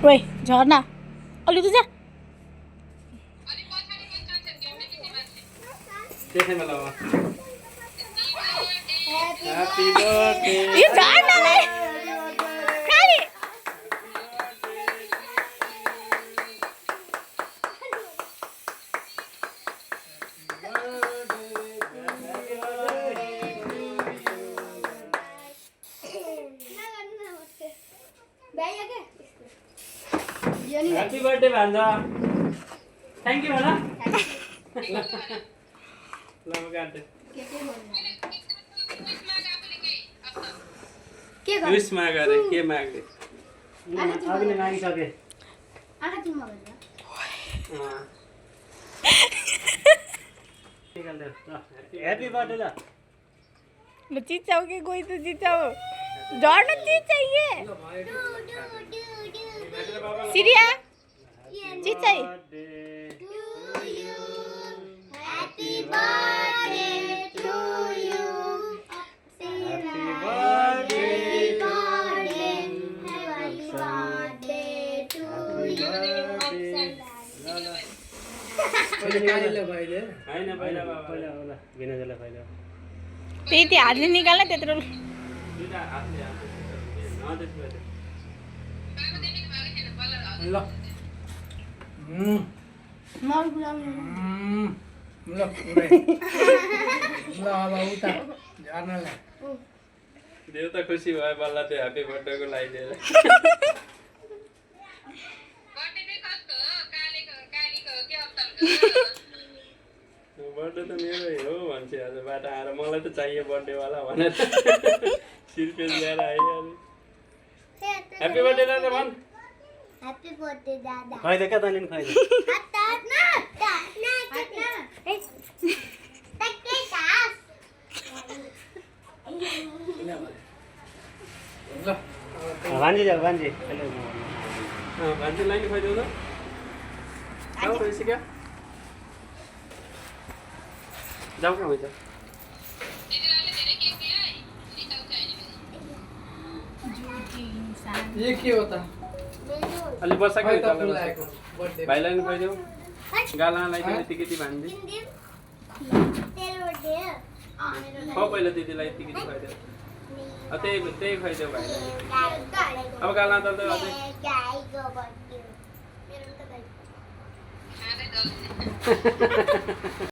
ओए झर्ना अलि त जा त्यसैमा लगाऊ ह्यापी बर्थडे यो झर्नालाई खाली ह्यापी बर्थडे भान्जा थ्याङ्क यू भन ल म काट्छु विश माग अरे के माग्ने अघिले मागिसके ह्यापी बर्थडे ल ल चिचाऊ के कोई तो चिचाऊ झर्न चिचाइए सिरिया चिचाई Happy birthday to you. Happy birthday. Happy birthday to you. हैन पहिला पहिला होला गिनाजला पहिला त्यही हातले निकाल्न त्यत्रो दुईटा हातले ल ल अब उता झर्नलाई देउता खुसी भयो बल्ल त्यो ह्यापी बर्थडेको लगाइदिएर बर्थडे त मेरै हो भन्छ आज बाटो आएर मलाई त चाहियो बर्थडेवाला भनेर सिर्पेस ल्याएर आइहाल्यो ह्यापी बर्थडे दादा भन् Happy birthday, Dada. खुवाइदे क्या तैँले पनि खुवाइदे भान्जी जाऊ भान्जी भान्जीलाई नि खुवाइदेऊ त जाऊ रहेछ क्या जाऊ कहाँ हुन्छ ये के हो त अलि बसाएको खै त फुलाएको बर्थडे भाइलाई नि खुवाइदेऊ गाला लगाइदिनु यति भान्जी हो पहिला दिदीलाई यति खुवाइदेऊ त्यही खुवाइदेऊ भाइलाई अब गाला त अझै